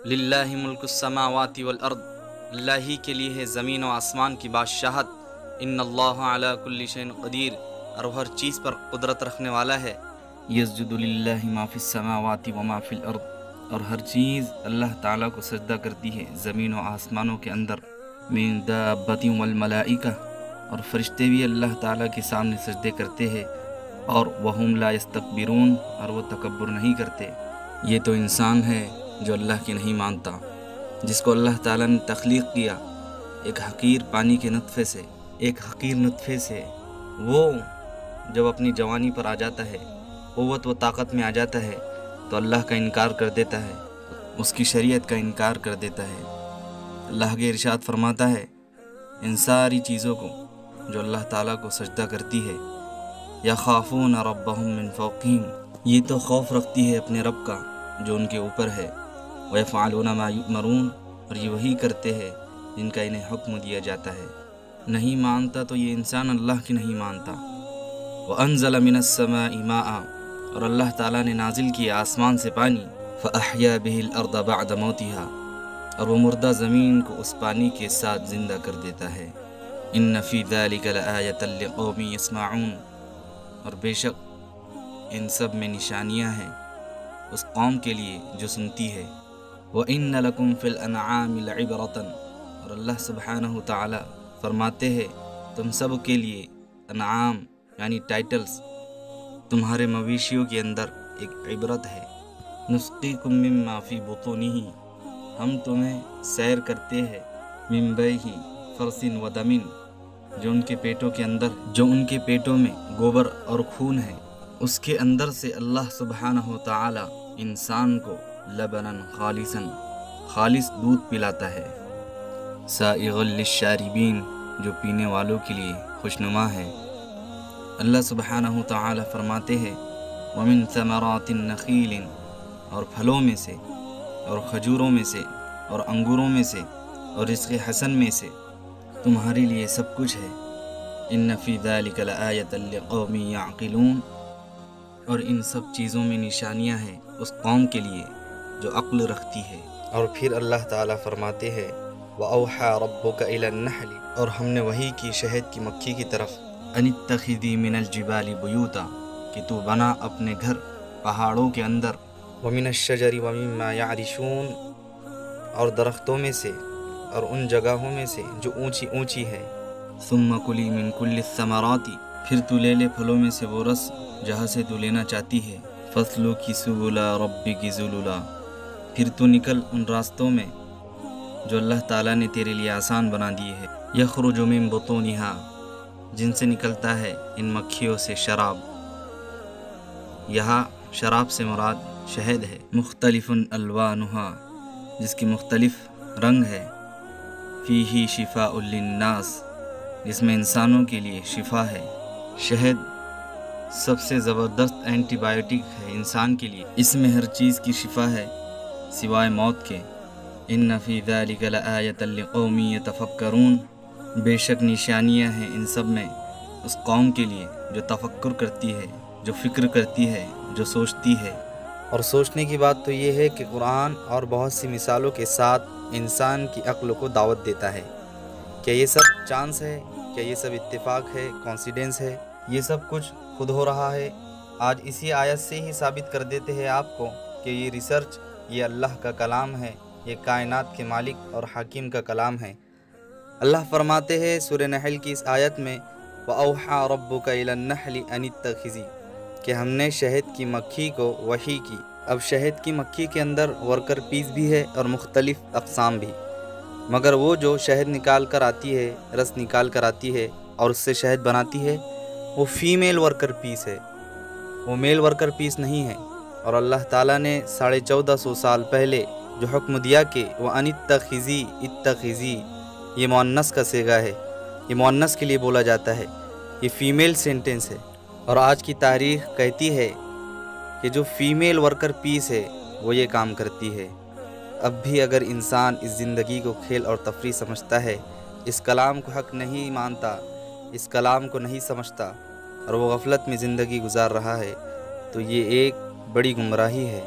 للہ ملک السماوات والارض، اللہ ہی کے لیے ہے زمین و آسمان کی بادشاہت۔ ان اللہ علی کل شیء قدیر، اور وہ ہر چیز پر قدرت رکھنے والا ہے۔ یسجد للہ ما فی السماوات وما فی الارض، اور ہر چیز اللہ تعالیٰ کو سجدہ کرتی ہے زمین و آسمانوں کے اندر۔ من دابۃ والملائکہ، اور فرشتے بھی اللہ تعالیٰ کے سامنے سجدے کرتے ہیں، اور وہم لا یستکبرون، اور وہ تکبر نہیں کرتے۔ یہ تو انسان ہے جو اللہ کی نہیں مانتا، جس کو اللہ تعالیٰ نے تخلیق کیا ایک حقیر پانی کے نطفے سے، ایک حقیر نطفے سے۔ وہ جب اپنی جوانی پر آ جاتا ہے، قوت و طاقت میں آ جاتا ہے، تو اللہ کا انکار کر دیتا ہے، اس کی شریعت کا انکار کر دیتا ہے۔ اللہ کے ارشاد فرماتا ہے ان ساری چیزوں کو جو اللہ تعالیٰ کو سجدہ کرتی ہے، یخافون ربہم من فوقہم، یہ تو خوف رکھتی ہے اپنے رب کا جو ان کے اوپر ہے، ویفعلون ما یؤمرون، اور یہ وہی کرتے ہیں جن کا انہیں حکم دیا جاتا ہے۔ نہیں مانتا تو یہ انسان اللہ کی نہیں مانتا۔ وانزل من السماء ماء، اور اللہ تعالیٰ نے نازل کیا آسمان سے پانی، فاحیا به الارض بعد موتها، اور وہ مردہ زمین کو اس پانی کے ساتھ زندہ کر دیتا ہے۔ ان فی ذلک لآیۃ لقوم یسمعون، اور بے شک ان سب میں نشانیاں ہیں اس قوم کے لیے جو سنتی ہے۔ وَإِنَّ لَكُمْ فِي الْأَنْعَامِ لَعِبْرَةً، اور اللہ سبحانہ تعالیٰ فرماتے ہیں تم سب کے لیے انعام یعنی ٹائٹلز، تمہارے مویشیوں کے اندر ایک عبرت ہے۔ نُسْقِيكُم مِّمَّا فِي بُطُونِهِ، ہم تمہیں سیر کرتے ہیں، مِن بَیْنِ فَرْثٍ وَدَمٍ، جو ان کے پیٹوں کے اندر، جو ان کے پیٹوں میں گوبر اور خون ہے، اس کے اندر سے اللہ سبحانہ تعالی انسان کو لبناً خالصاً، خالص دودھ پلاتا ہے، سائغا للشاربین، جو پینے والوں کے لیے خوشنما ہے۔ اللہ سبحانہ تعالی فرماتے ہیں وَمِن ثَمَرَاتِ النَّخِيلٍ، اور پھلوں میں سے، اور کھجوروں میں سے، اور انگوروں میں سے، اور رزق حسن میں سے تمہارے لیے سب کچھ ہے۔ ان فی ذلک لآیۃ لقوم یعقلون، اور ان سب چیزوں میں نشانیاں ہیں اس قوم کے لیے جو عقل رکھتی ہے۔ اور پھر اللہ تعالیٰ فرماتے ہیں وَأَوْحَى رَبُّكَ إِلَى النَّحْلِ، اور ہم نے وحی کی شہد کی مکھی کی طرف، أَنِ اتَّخِذِي مِنَ الْجِبَالِ بُيُوتًا، کہ تو بنا اپنے گھر پہاڑوں کے اندر، وَمِنَ الشَّجَرِ وَمِمَّا يَعْرِشُونَ، اور درختوں میں سے اور ان جگہوں میں سے جو اونچی اونچی ہے، ثُمَّ كُلِي مِن كُلِّ الثَّمَرَاتِ، پھر تو لے لے پھلوں میں سے وہ رس جہاں سے تو لینا چاہتی ہے، فَاسْلُكِ سُبُلَ رَبِّكِ ذُلُلًا، پھر تو نکل ان راستوں میں جو اللہ تعالیٰ نے تیرے لیے آسان بنا دیے ہے، یخرج من بطونها، جن سے نکلتا ہے ان مکھیوں سے شراب، یہاں شراب سے مراد شہد ہے، مختلف الوانها، جس کی مختلف رنگ ہے، فیہ شفاء للناس، جس میں انسانوں کے لیے شفا ہے۔ شہد سب سے زبردست اینٹی بائیوٹک ہے انسان کے لیے، اس میں ہر چیز کی شفا ہے سوائے موت کے۔ ان فی ذلک لآیۃ لقوم یتفکرون، بے شک نشانیاں ہیں ان سب میں اس قوم کے لیے جو تفکر کرتی ہے، جو فکر کرتی ہے، جو سوچتی ہے۔ اور سوچنے کی بات تو یہ ہے کہ قرآن اور بہت سی مثالوں کے ساتھ انسان کی عقل کو دعوت دیتا ہے۔ کیا یہ سب چانس ہے؟ کیا یہ سب اتفاق ہے، کوانسیڈنس ہے؟ یہ سب کچھ خود ہو رہا ہے؟ آج اسی آیت سے ہی ثابت کر دیتے ہیں آپ کو کہ یہ ریسرچ، یہ اللہ کا کلام ہے، یہ کائنات کے مالک اور حاکم کا کلام ہے۔ اللہ فرماتے ہیں سورہ نحل کی اس آیت میں وَأَوْحَى رَبُّكَ إِلَى النَّحْلِ أَنِ اتَّخِذِي، کہ ہم نے شہد کی مکھی کو وحی کی۔ اب شہد کی مکھی کے اندر ورکر پیس بھی ہے اور مختلف اقسام بھی، مگر وہ جو شہد نکال کر آتی ہے، رس نکال کر آتی ہے اور اس سے شہد بناتی ہے، وہ فیمیل ورکر پیس ہے، وہ میل ورکر پیس نہیں ہے۔ اور اللہ تعالیٰ نے 1450 سال پہلے جو حکم دیا کہ وَأَنِ اتَّخِذِي، اتَّخِذِی، یہ مؤنث کا صیغہ ہے، یہ مؤنث کے لیے بولا جاتا ہے، یہ فیمیل سینٹنس ہے۔ اور آج کی تاریخ کہتی ہے کہ جو فیمیل ورکر پیس ہے وہ یہ کام کرتی ہے۔ اب بھی اگر انسان اس زندگی کو کھیل اور تفریح سمجھتا ہے، اس کلام کو حق نہیں مانتا، اس کلام کو نہیں سمجھتا، اور وہ غفلت میں زندگی گزار رہا ہے، تو یہ ایک بڑی گمراہی ہے۔